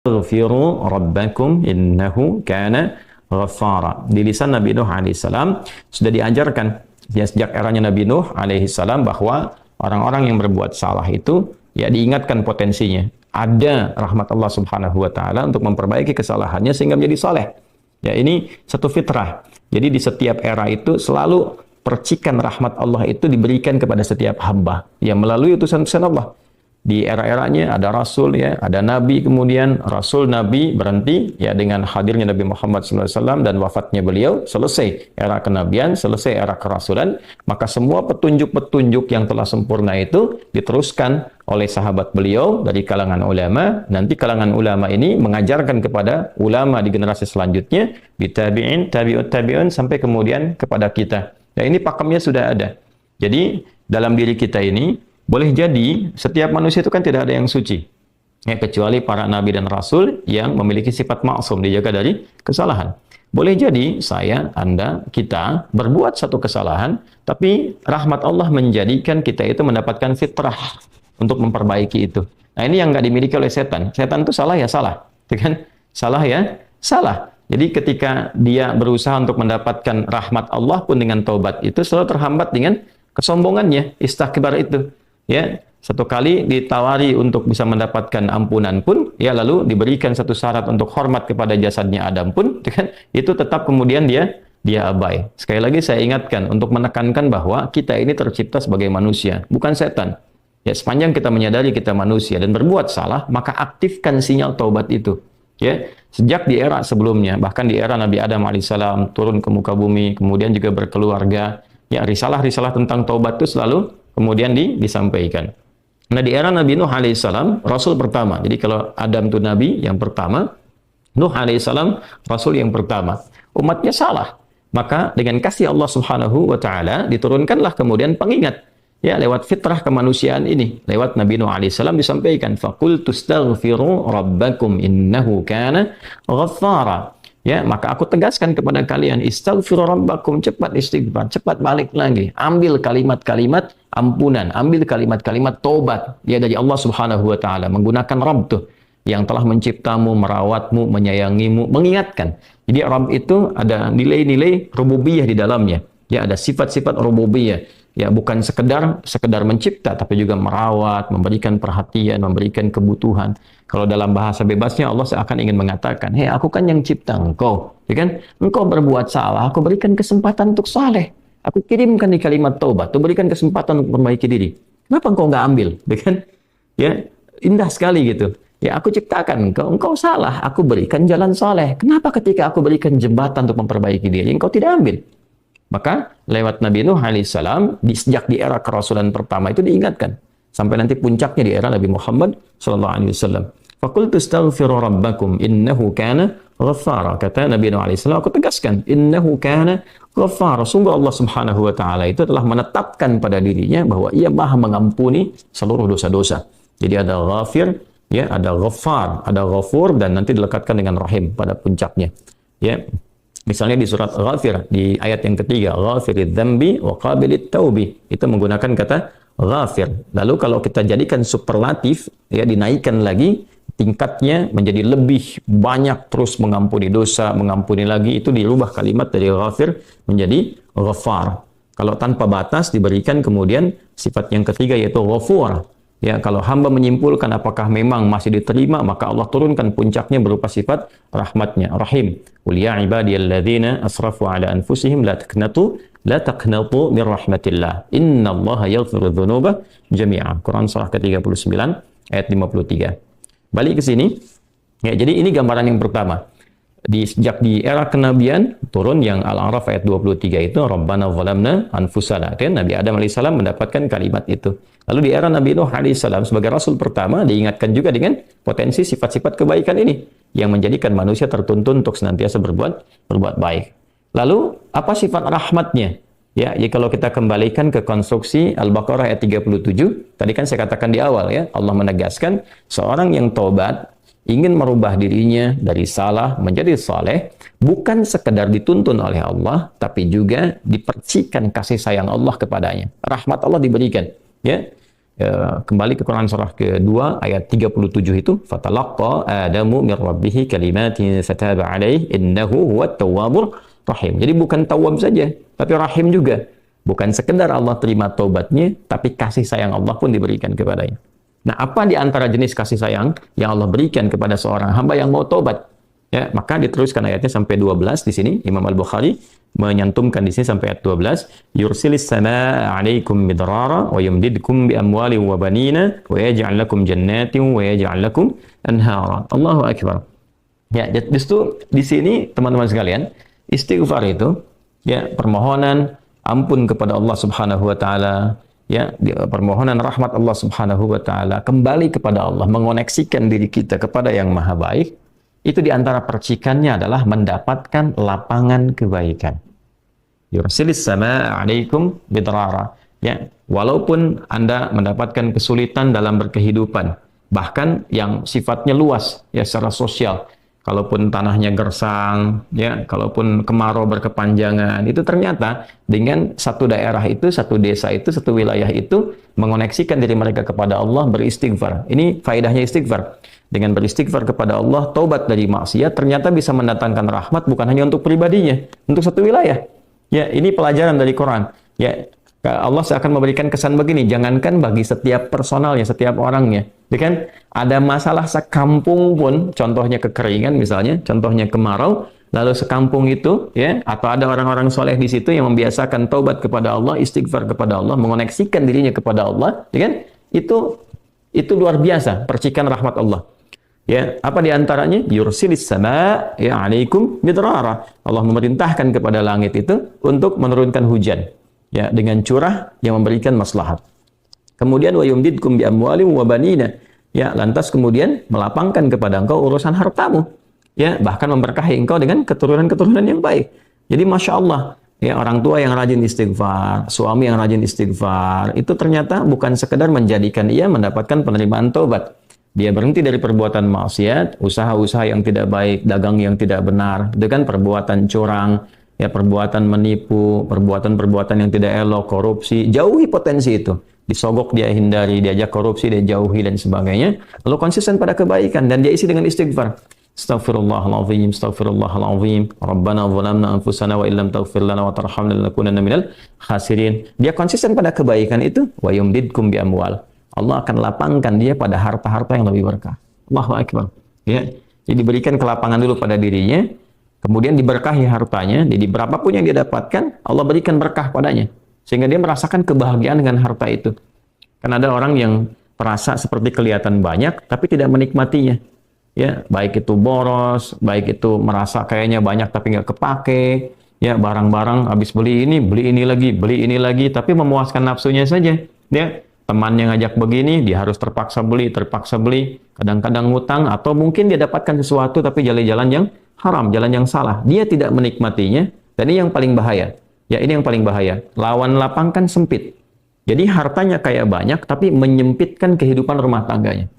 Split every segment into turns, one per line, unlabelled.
Istaghfiru rabbakum innahu kana ghaffara. Di lisan Nabi Nuh alaihissalam sudah diajarkan ya sejak eranya Nabi Nuh alaihissalam bahwa orang-orang yang berbuat salah itu ya diingatkan potensinya. Ada rahmat Allah Subhanahu wa taala untuk memperbaiki kesalahannya sehingga menjadi saleh. Ya, ini satu fitrah. Jadi di setiap era itu selalu percikan rahmat Allah itu diberikan kepada setiap hamba yang melalui utusan-utusan Allah. Di era-eranya ada rasul ya, ada nabi, kemudian rasul nabi berhenti ya dengan hadirnya Nabi Muhammad SAW dan wafatnya beliau, selesai era kenabian, selesai era kerasulan, maka semua petunjuk-petunjuk yang telah sempurna itu diteruskan oleh sahabat beliau dari kalangan ulama. Nanti kalangan ulama ini mengajarkan kepada ulama di generasi selanjutnya, di tabi'in, tabi'ut tabi'un, sampai kemudian kepada kita. Ya, ini pakemnya sudah ada. Jadi dalam diri kita ini boleh jadi setiap manusia itu kan tidak ada yang suci ya, kecuali para nabi dan rasul yang memiliki sifat maksum, dijaga dari kesalahan. Boleh jadi saya, Anda, kita berbuat satu kesalahan, tapi rahmat Allah menjadikan kita itu mendapatkan fitrah untuk memperbaiki itu. Nah, ini yang nggak dimiliki oleh setan. Setan itu salah ya salah, kan? Salah ya salah. Jadi ketika dia berusaha untuk mendapatkan rahmat Allah pun dengan taubat itu selalu terhambat dengan kesombongannya, istakbar itu. Ya, satu kali ditawari untuk bisa mendapatkan ampunan pun, ya lalu diberikan satu syarat untuk hormat kepada jasadnya Adam pun, kan, itu tetap kemudian dia abai. Sekali lagi saya ingatkan untuk menekankan bahwa kita ini tercipta sebagai manusia, bukan setan. Ya, sepanjang kita menyadari kita manusia dan berbuat salah, maka aktifkan sinyal taubat itu. Ya, sejak di era sebelumnya, bahkan di era Nabi Adam alaihissalam turun ke muka bumi, kemudian juga berkeluarga, ya risalah-risalah tentang taubat itu selalu kemudian disampaikan. Nah, di era Nabi Nuh alaihissalam, Rasul pertama. Jadi kalau Adam itu Nabi yang pertama, Nuh alaihissalam Rasul yang pertama. Umatnya salah. Maka dengan kasih Allah Subhanahu wa taala diturunkanlah kemudian pengingat. Ya, lewat fitrah kemanusiaan ini. Lewat Nabi Nuh alaihissalam disampaikan, "Faqultu astaghfiru rabbakum innahu kana ghaffara." Ya, maka aku tegaskan kepada kalian, istaghfiru rabbakum, cepat istighfar, cepat balik lagi. Ambil kalimat-kalimat ampunan, ambil kalimat-kalimat tobat ya dari Allah Subhanahu wa taala, menggunakan Rabb tuh yang telah menciptamu, merawatmu, menyayangimu, mengingatkan. Jadi Rabb itu ada nilai-nilai rububiyah di dalamnya. Ya, ada sifat-sifat rububiyah. Ya, bukan sekedar mencipta, tapi juga merawat, memberikan perhatian, memberikan kebutuhan. Kalau dalam bahasa bebasnya Allah seakan ingin mengatakan, hei, aku kan yang cipta engkau, ya kan? Engkau berbuat salah, aku berikan kesempatan untuk saleh. Aku kirimkan di kalimat taubat, aku berikan kesempatan untuk memperbaiki diri. Kenapa engkau nggak ambil, ya kan? Ya, indah sekali gitu. Ya, aku ciptakan engkau salah, aku berikan jalan saleh. Kenapa ketika aku berikan jembatan untuk memperbaiki diri, engkau tidak ambil? Maka lewat Nabi Nuh alaihissalam sejak di era kerasulan pertama itu diingatkan sampai nanti puncaknya di era Nabi Muhammad sallallahu alaihi wasallam. Faqultu astaghfiru rabbakum innahu kana ghaffara. Kata Nabi Nuh alaihissalam, aku tegaskan innahu kana ghaffara. Sungguh Allah Subhanahu wa taala itu telah menetapkan pada dirinya bahwa Ia Maha mengampuni seluruh dosa-dosa. Jadi ada ghafir, ya, ada ghaffar, ada ghafur, dan nanti dilekatkan dengan rahim pada puncaknya. Ya. Misalnya di surat Ghafir, di ayat yang ketiga, Ghafiridz dzambi wa qabilit taubi, itu menggunakan kata Ghafir. Lalu kalau kita jadikan superlatif, ya, dinaikkan lagi tingkatnya menjadi lebih banyak, terus mengampuni dosa, mengampuni lagi, itu dirubah kalimat dari Ghafir menjadi Ghaffar. Kalau tanpa batas diberikan kemudian sifat yang ketiga yaitu Ghafur. Ya, kalau hamba menyimpulkan apakah memang masih diterima, maka Allah turunkan puncaknya berupa sifat rahmatnya, Rahim. Qul ya ibadiyalladzina asrafu ala anfusihim la taqnatu min rahmatillah. Innallaha yaghfiru dzunuba jami'a. Quran surah ke-39 ayat 53. Balik ke sini. Ya, jadi ini gambaran yang pertama. Sejak di era kenabian turun yang Al-A'raf ayat 23 itu Rabbana zalamna anfusana. Dan Nabi Adam alaihissalam mendapatkan kalimat itu. Lalu di era Nabi Nuh alaihissalam sebagai rasul pertama diingatkan juga dengan potensi sifat-sifat kebaikan ini yang menjadikan manusia tertuntun untuk senantiasa berbuat baik. Lalu apa sifat rahmatnya? Ya, jadi kalau kita kembalikan ke konstruksi Al-Baqarah ayat 37, tadi kan saya katakan di awal ya, Allah menegaskan seorang yang taubat ingin merubah dirinya dari salah menjadi saleh, bukan sekedar dituntun oleh Allah, tapi juga dipercikan kasih sayang Allah kepadanya. Rahmat Allah diberikan. Ya, kembali ke Quran surah kedua ayat 37 itu, fatalaqqa Adamu min rabbih kalimatin fataba alaihi innahu huwat tawwabur rahim. Jadi bukan tawwab saja, tapi rahim juga. Bukan sekedar Allah terima taubatnya, tapi kasih sayang Allah pun diberikan kepadanya. Nah, apa di antara jenis kasih sayang yang Allah berikan kepada seorang hamba yang mau taubat? Ya, maka diteruskan ayatnya sampai 12 di sini. Imam Al-Bukhari menyantumkan di sini sampai ayat 12, yursilis samaa 'alaikum midrara wa yumdidkum bi amwalin wa banina wa yaj'al lakum jannatin wa yaj'al lakum anhara. Allahu akbar. Ya, justru di sini teman-teman sekalian, istighfar itu ya permohonan ampun kepada Allah Subhanahu wa taala, ya, permohonan rahmat Allah Subhanahu wa taala, kembali kepada Allah, mengoneksikan diri kita kepada yang Maha Baik. Itu di antara percikannya adalah mendapatkan lapangan kebaikan. Yursilis samaa 'alaikum bidrara. Ya, walaupun Anda mendapatkan kesulitan dalam berkehidupan, bahkan yang sifatnya luas ya secara sosial. Kalaupun tanahnya gersang, ya, kalaupun kemarau berkepanjangan, itu ternyata dengan satu daerah itu, satu desa itu, satu wilayah itu mengoneksikan diri mereka kepada Allah, beristighfar. Ini faedahnya istighfar. Dengan beristighfar kepada Allah, taubat dari maksiat, ternyata bisa mendatangkan rahmat bukan hanya untuk pribadinya, untuk satu wilayah. Ya, ini pelajaran dari Quran. Ya, Allah akan memberikan kesan begini, jangankan bagi setiap personalnya, setiap orangnya. Ya kan? Ada masalah sekampung pun, contohnya kekeringan misalnya, contohnya kemarau, lalu sekampung itu, ya, atau ada orang-orang soleh di situ yang membiasakan taubat kepada Allah, istighfar kepada Allah, mengoneksikan dirinya kepada Allah, ya kan? Itu luar biasa, percikan rahmat Allah. Ya, apa di antaranya? Yursilis sama ya 'alaikum midrara. Allah memerintahkan kepada langit itu untuk menurunkan hujan. Ya, dengan curah yang memberikan maslahat. Kemudian wa yumdidkum bi amwalin wa banina. Ya, lantas kemudian melapangkan kepada engkau urusan hartamu. Ya, bahkan memberkahi engkau dengan keturunan-keturunan yang baik. Jadi Masya Allah, ya, orang tua yang rajin istighfar, suami yang rajin istighfar, itu ternyata bukan sekedar menjadikan ia mendapatkan penerimaan taubat. Dia berhenti dari perbuatan maksiat, usaha-usaha yang tidak baik, dagang yang tidak benar, dengan perbuatan curang, ya, perbuatan menipu, perbuatan-perbuatan yang tidak elok, korupsi, jauhi potensi itu. Disogok dia hindari, diajak korupsi dia jauhi dan sebagainya. Lalu konsisten pada kebaikan dan dia isi dengan istighfar. Astaghfirullahaladzim, astaghfirullahaladzim, Rabbana zalamna anfusana wa illam taghfir lana wa tarhamna lanakunanna minal khasirin. Dia konsisten pada kebaikan itu, wa yumdidkum bi amwal. Allah akan lapangkan dia pada harta-harta yang lebih berkah. Allahu akbar. Ya, jadi diberikan kelapangan dulu pada dirinya, kemudian diberkahi hartanya. Jadi berapapun yang dia dapatkan, Allah berikan berkah padanya, sehingga dia merasakan kebahagiaan dengan harta itu. Kan ada orang yang merasa seperti kelihatan banyak, tapi tidak menikmatinya. Ya, baik itu boros, baik itu merasa kayaknya banyak tapi nggak kepake. Ya, barang-barang habis beli ini lagi, tapi memuaskan nafsunya saja. Ya, temannya ngajak begini, dia harus terpaksa beli. Kadang-kadang ngutang, atau mungkin dia dapatkan sesuatu tapi jalan-jalan yang haram, jalan yang salah. Dia tidak menikmatinya, dan ini yang paling bahaya. Ya, ini yang paling bahaya. Lawan lapang kan sempit. Jadi hartanya kayak banyak, tapi menyempitkan kehidupan rumah tangganya.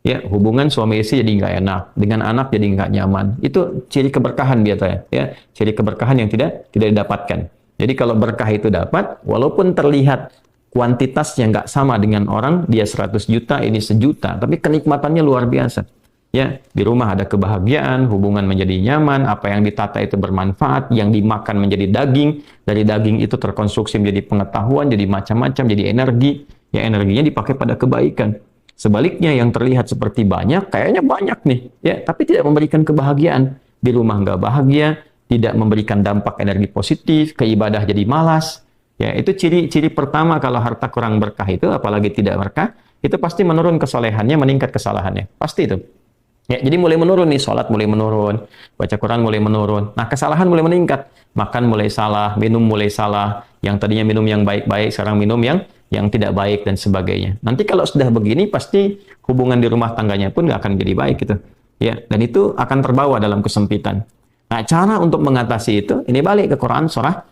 Ya, hubungan suami istri jadi nggak enak, dengan anak jadi nggak nyaman. Itu ciri keberkahan biasanya. Ya, ciri keberkahan yang tidak didapatkan. Jadi kalau berkah itu dapat, walaupun terlihat kuantitasnya nggak sama dengan orang, dia 100 juta, ini 1 juta, tapi kenikmatannya luar biasa. Ya, di rumah ada kebahagiaan, hubungan menjadi nyaman, apa yang ditata itu bermanfaat, yang dimakan menjadi daging, dari daging itu terkonstruksi menjadi pengetahuan, jadi macam-macam, jadi energi, ya energinya dipakai pada kebaikan. Sebaliknya yang terlihat seperti banyak, kayaknya banyak nih, ya, tapi tidak memberikan kebahagiaan. Di rumah nggak bahagia, tidak memberikan dampak energi positif, ke ibadah jadi malas. Ya, itu ciri-ciri pertama kalau harta kurang berkah itu, apalagi tidak berkah, itu pasti menurun kesolehannya, meningkat kesalahannya. Pasti itu. Ya, jadi mulai menurun nih, sholat mulai menurun, baca Quran mulai menurun. Nah, kesalahan mulai meningkat. Makan mulai salah, minum mulai salah. Yang tadinya minum yang baik-baik, sekarang minum yang tidak baik dan sebagainya. Nanti kalau sudah begini, pasti hubungan di rumah tangganya pun nggak akan jadi baik gitu. Ya, dan itu akan terbawa dalam kesempitan. Nah, cara untuk mengatasi itu, ini balik ke Quran surah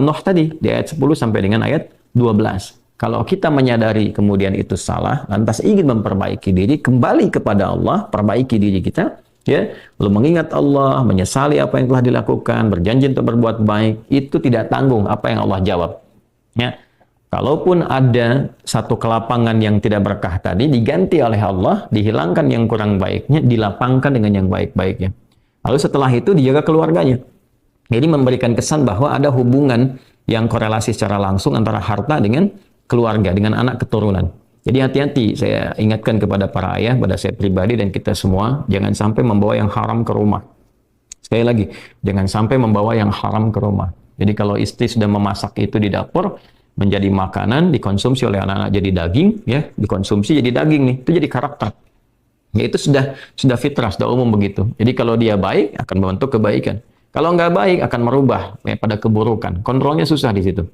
Nuh tadi, di ayat 10 sampai dengan ayat 12. Kalau kita menyadari kemudian itu salah, lantas ingin memperbaiki diri, kembali kepada Allah, perbaiki diri kita, ya, lalu mengingat Allah, menyesali apa yang telah dilakukan, berjanji untuk berbuat baik, itu tidak tanggung apa yang Allah jawab. Ya, Kalaupun ada satu kelapangan yang tidak berkah tadi, diganti oleh Allah, dihilangkan yang kurang baiknya, dilapangkan dengan yang baik-baiknya. Lalu setelah itu dijaga keluarganya. Jadi memberikan kesan bahwa ada hubungan yang korelasi secara langsung antara harta dengan keluarga, dengan anak keturunan. Jadi hati-hati, saya ingatkan kepada para ayah, pada saya pribadi dan kita semua, jangan sampai membawa yang haram ke rumah. Sekali lagi, jangan sampai membawa yang haram ke rumah. Jadi kalau istri sudah memasak itu di dapur, menjadi makanan, dikonsumsi oleh anak-anak jadi daging, ya, dikonsumsi jadi daging nih, itu jadi karakter. Ya itu sudah fitrah, sudah umum begitu. Jadi kalau dia baik, akan membentuk kebaikan. Kalau nggak baik, akan merubah ya, pada keburukan. Kontrolnya susah di situ.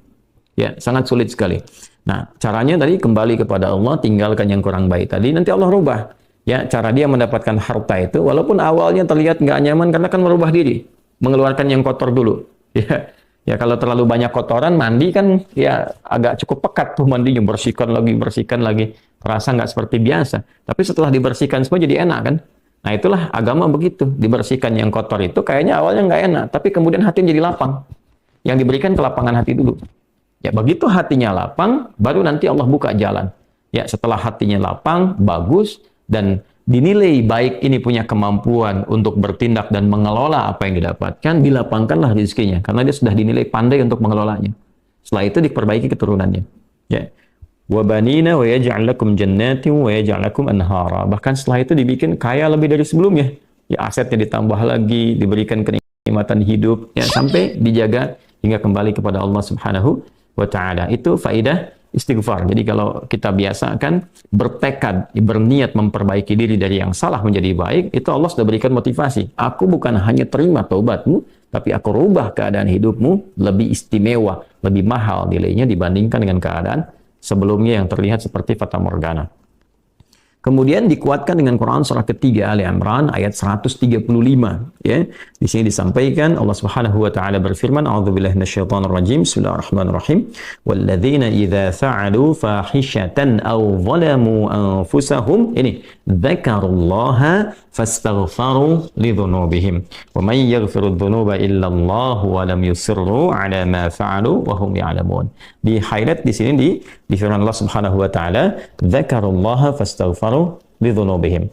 Ya, sangat sulit sekali. Nah, caranya tadi kembali kepada Allah, tinggalkan yang kurang baik tadi, nanti Allah rubah. Ya, cara dia mendapatkan harta itu, walaupun awalnya terlihat nggak nyaman, karena akan merubah diri, mengeluarkan yang kotor dulu. Ya, ya kalau terlalu banyak kotoran, mandi kan ya agak cukup pekat tuh mandinya, bersihkan lagi, terasa nggak seperti biasa. Tapi setelah dibersihkan semua jadi enak kan? Nah itulah agama begitu, dibersihkan yang kotor itu kayaknya awalnya nggak enak, tapi kemudian hati jadi lapang. Yang diberikan kelapangan hati dulu. Ya begitu hatinya lapang, baru nanti Allah buka jalan. Ya setelah hatinya lapang, bagus, dan dinilai baik ini punya kemampuan untuk bertindak dan mengelola apa yang didapatkan, dilapangkanlah rezekinya, karena dia sudah dinilai pandai untuk mengelolanya. Setelah itu diperbaiki keturunannya. Ya. Wabanina wa yaj'al lakum jannatin wa yaj'al lakum anhara. Bahkan setelah itu dibikin kaya lebih dari sebelumnya. Ya asetnya ditambah lagi, diberikan kenikmatan hidup, ya sampai dijaga hingga kembali kepada Allah Subhanahu wa taala. Itu faidah istighfar. Jadi kalau kita biasakan bertekad, berniat memperbaiki diri dari yang salah menjadi baik, itu Allah sudah berikan motivasi. Aku bukan hanya terima taubatmu, tapi aku rubah keadaan hidupmu lebih istimewa, lebih mahal nilainya dibandingkan dengan keadaan sebelumnya yang terlihat seperti fata morgana. Kemudian dikuatkan dengan Quran surah ketiga Ali Imran ayat 135, ya. Di sini disampaikan Allah Subhanahu wa taala berfirman, a'udzubillahi minasyaitonir rajim. Bismillahirrahmanirrahim. Walladzina idza fa'alu fahishatan aw zalamu anfusahum ini dzakarullaha fastaghfaru lidzunubihim. Wa may yaghfiru dzunuba illa Allah wa lam yusirru ala ma fa'alu wa hum ya'lamun. Di highlight di sini di firman Allah Subhanahu wa taala, dzakarullaha fastaghfaru lidzunubihim.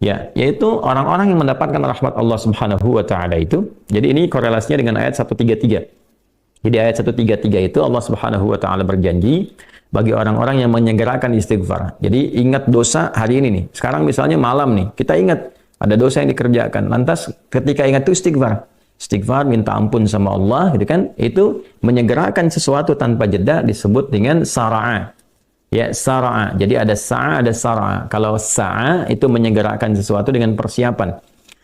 Ya, yaitu orang-orang yang mendapatkan rahmat Allah Subhanahu wa taala itu. Jadi ini korelasinya dengan ayat 133. Jadi ayat 133 itu Allah Subhanahu wa taala berjanji bagi orang-orang yang menyegerakan istighfar. Jadi ingat dosa hari ini nih. Sekarang misalnya malam nih, kita ingat ada dosa yang dikerjakan. Lantas ketika ingat itu istighfar. Istighfar, minta ampun sama Allah, gitu kan? Itu menyegerakan sesuatu tanpa jeda disebut dengan sara'a. Ya, sara'a. Jadi ada sa'a, ada sara'a. Kalau sa'a itu menyegerakan sesuatu dengan persiapan.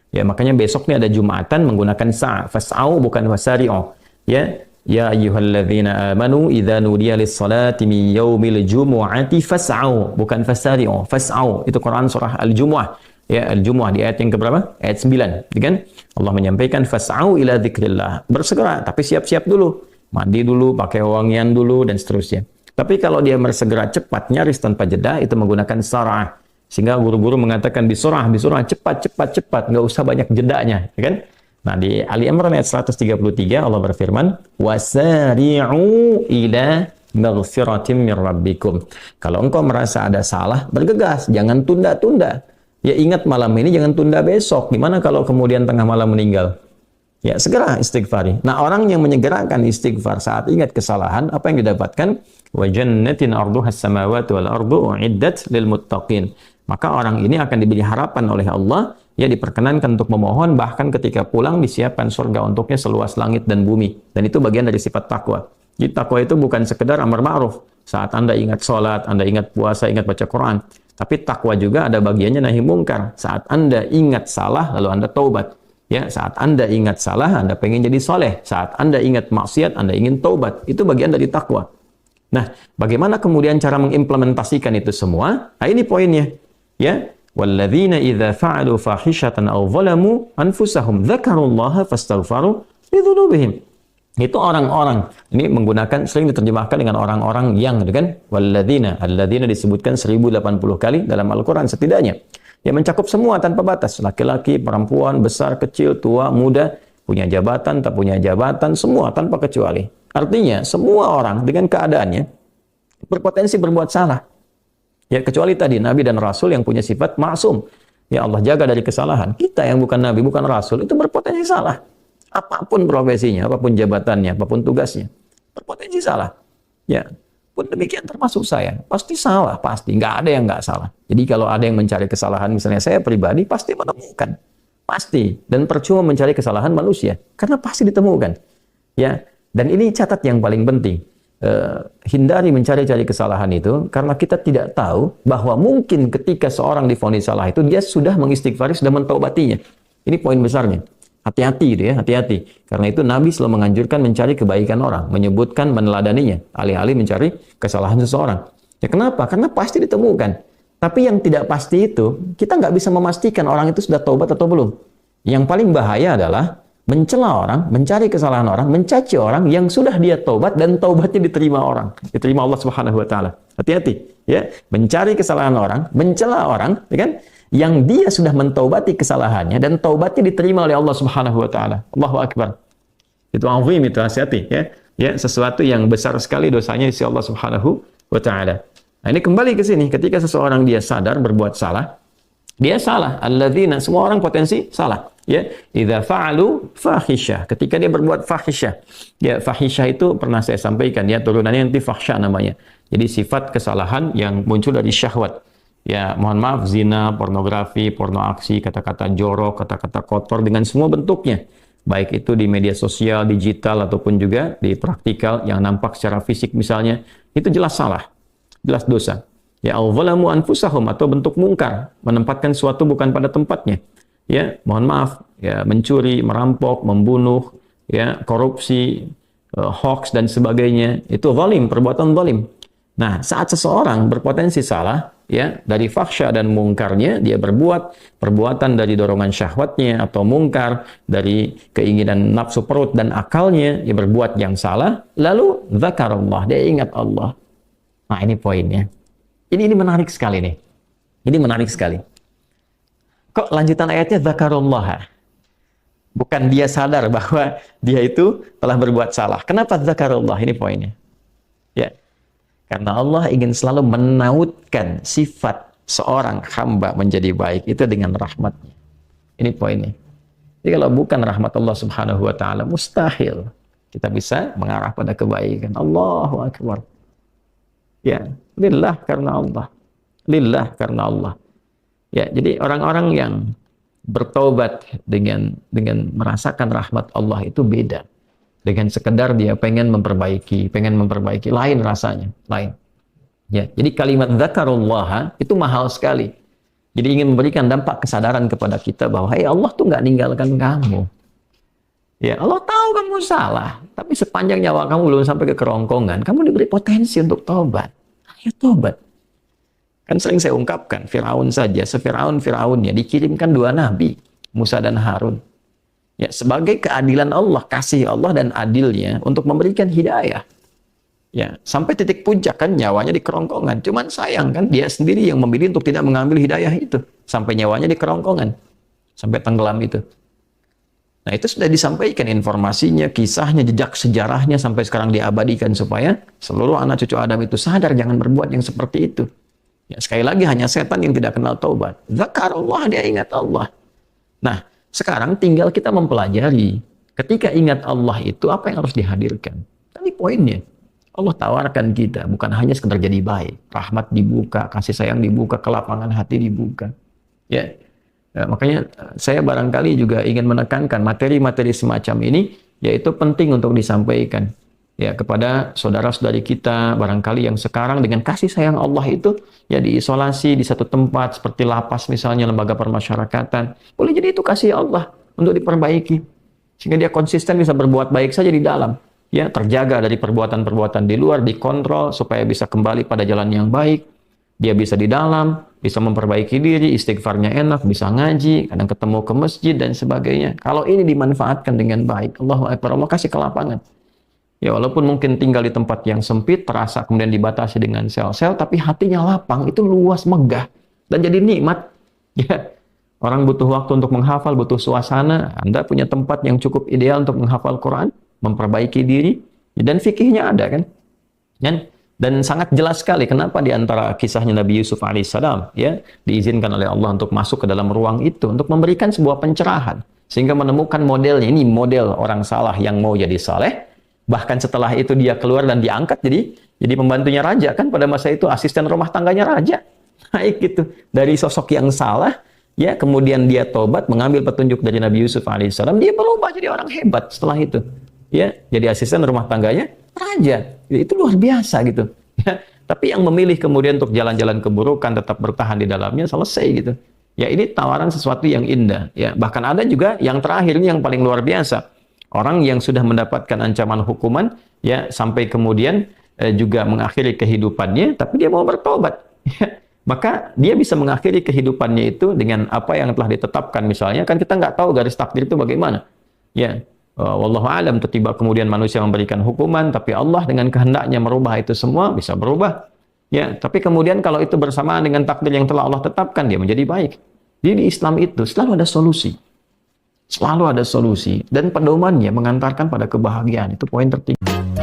Ya, makanya besok nih ada Jumatan menggunakan sa'a. Fas'au bukan wasari'u. Ya, ya ayyuhalladzina amanu idza nudiya lis-salati min yaumil jumu'ati fas'au bukan fasari'u. Fas'au itu Quran surah Al-Jumu'ah. Ya, Al-Jumu'ah di ayat yang keberapa? Ayat 9, kan? Allah menyampaikan fas'au ila dzikrillah. Bersegera, tapi siap-siap dulu. Mandi dulu, pakai wangian dulu dan seterusnya. Tapi kalau dia bersegera cepat, nyaris tanpa jeda, itu menggunakan sarah. Sehingga guru-guru mengatakan bisurah, cepat, nggak usah banyak jedanya, ya kan? Nah, di Ali Imran ayat 133 Allah berfirman, wasari'u ila maghfiratin mir rabbikum. Kalau engkau merasa ada salah, bergegas, jangan tunda-tunda. Ya ingat malam ini, jangan tunda besok. Gimana kalau kemudian tengah malam meninggal? Ya segera istighfari. Nah orang yang menyegerakan istighfar saat ingat kesalahan, apa yang didapatkan? Wa jannatin arduha as-samawati wal ardu uiddat lil muttaqin. Maka orang ini akan diberi harapan oleh Allah, ya diperkenankan untuk memohon, bahkan ketika pulang disiapkan surga untuknya seluas langit dan bumi. Dan itu bagian dari sifat takwa. Jadi takwa itu bukan sekedar amar ma'ruf. Saat Anda ingat sholat, Anda ingat puasa, ingat baca Quran. Tapi takwa juga ada bagiannya nahi mungkar. Saat Anda ingat salah, lalu Anda taubat. Ya, saat Anda ingat salah, Anda pengen jadi soleh. Saat Anda ingat maksiat, Anda ingin taubat. Itu bagian dari takwa. Nah, bagaimana kemudian cara mengimplementasikan itu semua? Nah, ini poinnya. Ya, walladzina idza fa'alu fahishatan aw zalamu anfusahum dzakarullaha fastaghfaru lidzunubihim. Itu orang-orang. Ini menggunakan, sering diterjemahkan dengan orang-orang yang, gitu kan? Walladzina, alladzina disebutkan 1080 kali dalam Al-Quran setidaknya. Ya mencakup semua tanpa batas. Laki-laki, perempuan, besar, kecil, tua, muda, punya jabatan, tak punya jabatan, semua tanpa kecuali. Artinya, semua orang dengan keadaannya, berpotensi berbuat salah. Ya, kecuali tadi Nabi dan Rasul yang punya sifat maksum. Ya, Allah jaga dari kesalahan. Kita yang bukan Nabi, bukan Rasul, itu berpotensi salah. Apapun profesinya, apapun jabatannya, apapun tugasnya, berpotensi salah. Ya, pun demikian termasuk saya. Pasti salah, pasti. Nggak ada yang nggak salah. Jadi kalau ada yang mencari kesalahan, misalnya saya pribadi, pasti menemukan. Pasti. Dan percuma mencari kesalahan manusia. Karena pasti ditemukan. Ya, dan ini catat yang paling penting. Hindari mencari-cari kesalahan itu karena kita tidak tahu bahwa mungkin ketika seorang divonis salah itu dia sudah mengistighfari, sudah mentaubatinya. Ini poin besarnya. Hati-hati gitu ya, hati-hati. Karena itu Nabi selalu menganjurkan mencari kebaikan orang, menyebutkan, meneladaninya, alih-alih mencari kesalahan seseorang. Ya kenapa? Karena pasti ditemukan. Tapi yang tidak pasti itu, kita nggak bisa memastikan orang itu sudah taubat atau belum. Yang paling bahaya adalah mencela orang, mencari kesalahan orang, mencaci orang yang sudah dia taubat dan taubatnya diterima orang, diterima Allah Subhanahu wa taala. Hati-hati ya, mencari kesalahan orang, mencela orang, ya kan? Yang dia sudah mentaubati kesalahannya dan taubatnya diterima oleh Allah Subhanahu wa taala. Allahu akbar. Itu azim, itu hati-hati ya. Ya, sesuatu yang besar sekali dosanya di sisi Allah Subhanahu wa taala. Nah, ini kembali ke sini, ketika seseorang dia sadar berbuat salah, dia salah. Alladzina, semua orang potensi salah. Ya, idza fa'alu fahisyah, ketika dia berbuat fahisyah. Ya, fahisyah itu pernah saya sampaikan ya, turunannya nanti fahsya namanya. Jadi sifat kesalahan yang muncul dari syahwat. Ya, mohon maaf, zina, pornografi, porno aksi, kata-kata jorok, kata-kata kotor dengan semua bentuknya. Baik itu di media sosial, digital ataupun juga di praktikal yang nampak secara fisik misalnya, itu jelas salah. Jelas dosa. Ya, al-zalamu anfusahum, atau bentuk mungkar, menempatkan suatu bukan pada tempatnya. Ya, mohon maaf, ya, mencuri, merampok, membunuh, ya, korupsi, hoax dan sebagainya, itu zalim, perbuatan zalim. Nah, saat seseorang berpotensi salah, ya, dari fahsya dan mungkarnya, dia berbuat perbuatan dari dorongan syahwatnya atau mungkar dari keinginan nafsu perut dan akalnya, dia berbuat yang salah, lalu zakarullah, dia ingat Allah. Nah, ini poinnya. Ini menarik sekali nih. Ini menarik sekali. Kok lanjutan ayatnya zakarullah? Bukan dia sadar bahwa dia itu telah berbuat salah. Kenapa zakarullah? Ini poinnya. Ya. Karena Allah ingin selalu menautkan sifat seorang hamba menjadi baik itu dengan rahmatnya. Ini poinnya. Jadi kalau bukan rahmat Allah Subhanahu wa taala, mustahil kita bisa mengarah pada kebaikan. Allahu akbar. Ya, lillah karena Allah. Lillah karena Allah. Ya, jadi orang-orang yang bertobat dengan merasakan rahmat Allah itu beda. Dengan sekedar dia pengen memperbaiki, lain rasanya, lain. Ya, jadi kalimat zakarullah itu mahal sekali. Jadi ingin memberikan dampak kesadaran kepada kita bahwa hey, Allah tuh nggak ninggalkan kamu. Ya, Allah tahu kamu salah, tapi sepanjang nyawa kamu belum sampai ke kerongkongan, kamu diberi potensi untuk tobat. Ayo tobat. Kan sering saya ungkapkan, Firaun saja, Firaunnya dikirimkan 2 nabi, Musa dan Harun. Ya, sebagai keadilan Allah, kasih Allah dan adilnya untuk memberikan hidayah. Ya, sampai titik puncak kan nyawanya di kerongkongan. Cuman sayang kan dia sendiri yang memilih untuk tidak mengambil hidayah itu. Sampai nyawanya di kerongkongan. Sampai tenggelam itu. Nah, itu sudah disampaikan informasinya, kisahnya, jejak sejarahnya sampai sekarang diabadikan supaya seluruh anak cucu Adam itu sadar jangan berbuat yang seperti itu. Ya, sekali lagi hanya setan yang tidak kenal taubat. Zakarullah, dia ingat Allah. Nah, sekarang tinggal kita mempelajari. Ketika ingat Allah itu apa yang harus dihadirkan? Tadi poinnya. Allah tawarkan kita bukan hanya sekedar jadi baik. Rahmat dibuka, kasih sayang dibuka, kelapangan hati dibuka. Ya, makanya saya barangkali juga ingin menekankan materi-materi semacam ini, yaitu penting untuk disampaikan. Ya, kepada saudara-saudari kita barangkali yang sekarang dengan kasih sayang Allah itu ya diisolasi di satu tempat seperti lapas misalnya, lembaga permasyarakatan. Boleh jadi itu kasih Allah untuk diperbaiki sehingga dia konsisten bisa berbuat baik saja di dalam. Ya, terjaga dari perbuatan-perbuatan di luar, dikontrol supaya bisa kembali pada jalan yang baik. Dia bisa di dalam, bisa memperbaiki diri, istighfarnya enak, bisa ngaji, kadang ketemu ke masjid dan sebagainya. Kalau ini dimanfaatkan dengan baik, Allahu Akbar, Allah kasih kelapangan. Ya, walaupun mungkin tinggal di tempat yang sempit, terasa kemudian dibatasi dengan sel-sel, tapi hatinya lapang, itu luas, megah, dan jadi nikmat. Ya, orang butuh waktu untuk menghafal, butuh suasana. Anda punya tempat yang cukup ideal untuk menghafal Quran, memperbaiki diri, dan fikihnya ada kan? Dan Dan sangat jelas sekali kenapa di antara kisahnya Nabi Yusuf alaihissalam ya diizinkan oleh Allah untuk masuk ke dalam ruang itu untuk memberikan sebuah pencerahan sehingga menemukan modelnya. Ini model orang saleh yang mau jadi saleh. Bahkan setelah itu dia keluar dan diangkat jadi pembantunya raja, kan pada masa itu asisten rumah tangganya raja. Naik gitu dari sosok yang salah ya, kemudian dia tobat mengambil petunjuk dari Nabi Yusuf alaihissalam, dia berubah jadi orang hebat setelah itu. Ya, jadi asisten rumah tangganya raja. Itu luar biasa gitu. Ya, tapi yang memilih kemudian untuk jalan-jalan keburukan tetap bertahan di dalamnya selesai gitu. Ya, ini tawaran sesuatu yang indah. Ya, bahkan ada juga yang terakhir ini yang paling luar biasa. Orang yang sudah mendapatkan ancaman hukuman ya sampai kemudian juga mengakhiri kehidupannya, tapi dia mau bertobat. Ya, maka dia bisa mengakhiri kehidupannya itu dengan apa yang telah ditetapkan misalnya. Kan kita nggak tahu garis takdir itu bagaimana. Ya. Wallahu alam, tiba kemudian manusia memberikan hukuman, tapi Allah dengan kehendaknya merubah itu semua, bisa berubah. Ya, tapi kemudian kalau itu bersamaan dengan takdir yang telah Allah tetapkan, dia menjadi baik. Jadi di Islam itu selalu ada solusi. Selalu ada solusi dan pedomannya mengantarkan pada kebahagiaan. Itu poin tertinggi.